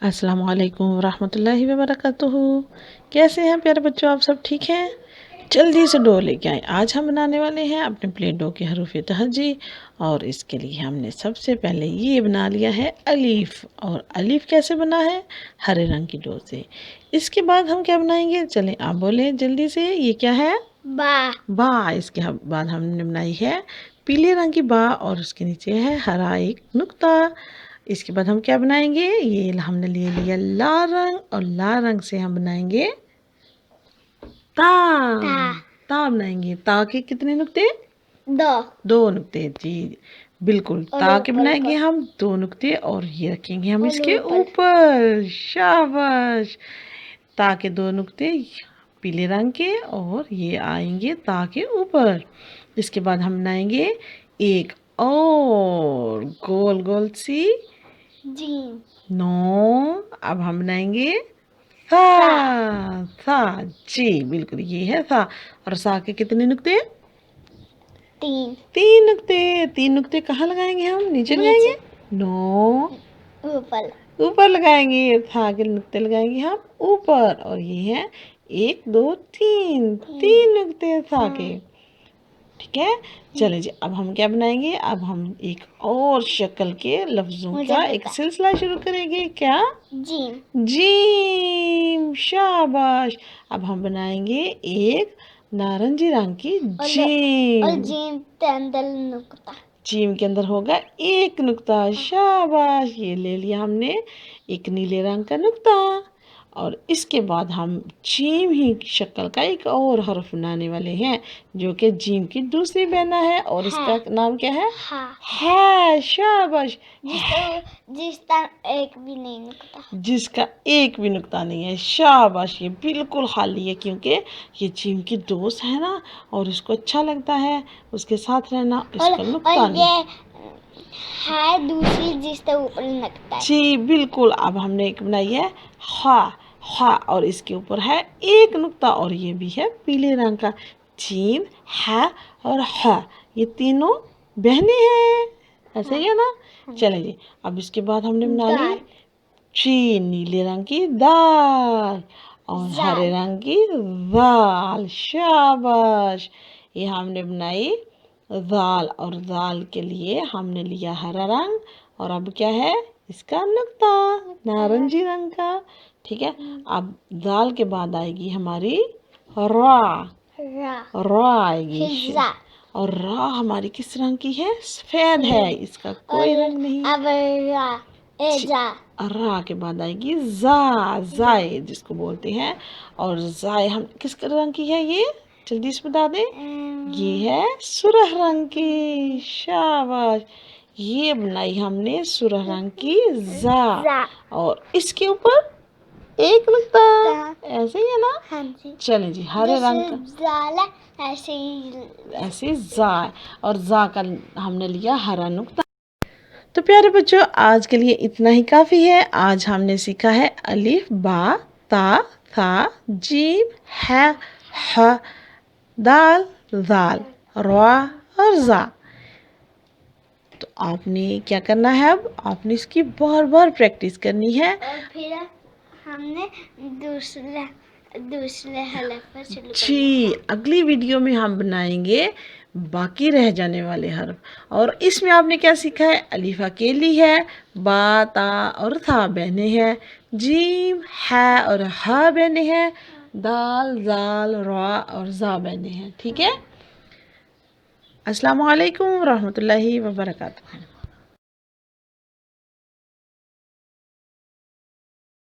السلام علیکم ورحمۃ اللہ وبرکاتہ۔ کیسے ہیں پیارے بچوں، آپ سب ٹھیک ہیں؟ جلدی سے ڈو لے کے آئیں۔ آج ہم بنانے والے ہیں اپنے پلے ڈو کے حروف تہجی، اور اس کے لیے ہم نے سب سے پہلے یہ بنا لیا ہے الف۔ اور الف کیسے بنا ہے؟ ہرے رنگ کی ڈو سے۔ اس کے بعد ہم کیا بنائیں گے؟ چلیں آپ بولیں جلدی سے، یہ کیا ہے؟ با۔ با۔ اس کے بعد ہم نے بنائی ہے پیلے رنگ کی با، اور اس کے نیچے ہے ہرا ایک نقطہ۔ اس کے بعد ہم کیا بنائیں گے؟ یہ ہم نے لے لیا لال رنگ، اور لال رنگ سے ہم بنائیں گے تا۔ تا بنائیں گے۔ تا کے کتنے نقطے؟ دو نقطے۔ جی بالکل، تا کے بنائیں گے ہم دو نقطے، اور یہ رکھیں گے ہم اس کے اوپر۔ شاباش۔ تا کے دو نقطے پیلے رنگ کے، اور یہ آئیں گے تا کے اوپر۔ اس کے بعد ہم بنائیں گے ایک اور گول گول سی جیم۔ نو۔ اب ہم بنائیں گے سا۔ سا۔ جی بالکل، یہ ہے سا۔ اور سا کے کتنے نقطے؟ تین نقطے۔ تین نقطے کہاں لگائیں گے ہم؟ نیچے لگائیں گے؟ نو، اوپر لگائیں گے۔ سا کے نقطے لگائیں گے ہم اوپر، اور یہ ہے ایک دو تین، تین نقطے سا کے۔ ٹھیک ہے، چلیں جی اب ہم کیا بنائیں گے؟ اب ہم ایک اور شکل کے لفظوں کا ایک سلسلہ شروع کریں گے۔ کیا؟ جیم۔ جیم۔ شاباش۔ اب ہم بنائیں گے ایک نارنجی رنگ کی جیم۔ اور جیم کے اندر نقطہ۔ جیم کے اندر ہوگا ایک نقطہ۔ شاباش۔ یہ لے لیا ہم نے ایک نیلے رنگ کا نقطہ، اور اس کے بعد ہم جیم ہی شکل کا ایک اور حرف بنانے والے ہیں، جو کہ جیم کی دوسری بہنا ہے، اور اس کا نام کیا ہے؟ ہے۔ شاباش۔ جس کا ایک بھی نہیں نقطہ۔ جس کا ایک بھی نقطہ نہیں ہے۔ شاباش، یہ بالکل خالی ہے، کیونکہ یہ جیم کی دوست ہے نا، اور اس کو اچھا لگتا ہے اس کے ساتھ رہنا۔ اس کا نقطہ نہیں ہے دوسری جس کے اوپر نقطہ ہے۔ جی بالکل۔ اب ہم نے ایک بنائی ہے خا۔ خا، اور اس کے اوپر ہے ایک نقطہ، اور یہ بھی ہے پیلے رنگ کا۔ جیم، ہے اور ہ، یہ تینوں بہنیں ہیں، ایسے ہی ہے نا؟ چلیں جی اب اس کے بعد ہم نے بنا لی چی، نیلے رنگ کی دال، اور ہرے رنگ کی زال۔ شاباش۔ یہ ہم نے بنائی زال، اور زال کے لیے ہم نے لیا ہرا رنگ، اور اب کیا ہے اس کا نقطہ نارنجی رنگ کا۔ ٹھیک ہے، اب زال کے بعد آئے گی ہماری را۔ را آئے گی، اور را ہماری کس رنگ کی ہے؟ سفید ہے، اس کا کوئی رنگ نہیں۔ اب را کے بعد آئے گی زا، زائے جس کو بولتے ہیں، اور زائے ہم کس رنگ کی ہے؟ یہ جلدی سے بتا دیں، یہ ہے سرخ رنگ کی۔ شاباش۔ یہ بنائی ہم نے سرخ رنگ کی زا، اور اس کے اوپر ایک نقطہ، ایسے ہی ہے نا؟ چلیں جی ہرے رنگ کا ایسے زا، اور زا کا ہم نے لیا ہرا نقطہ۔ تو پیارے بچوں، آج کے لیے اتنا ہی کافی ہے۔ آج ہم نے سیکھا ہے الف، با، تا، ثا، جیم، ہے، ہ، دال، زال، را اور زا۔ تو آپ نے کیا کرنا ہے؟ اب آپ نے اس کی بار بار پریکٹس کرنی ہے، اور پھر ہم نے دوسرے حرف پر شروع کرنا۔ جی اگلی ویڈیو میں ہم بنائیں گے باقی رہ جانے والے حرف، اور اس میں آپ نے کیا سیکھا ہے؟ الف اکیلی ہے، با، تا اور ثا بہنیں ہیں، جیم، ہے اور ہا بہنیں ہیں، دال، زال، را اور زا بہنیں ہیں۔ ٹھیک ہے، السلام علیکم ورحمۃ اللہ وبرکاتہ۔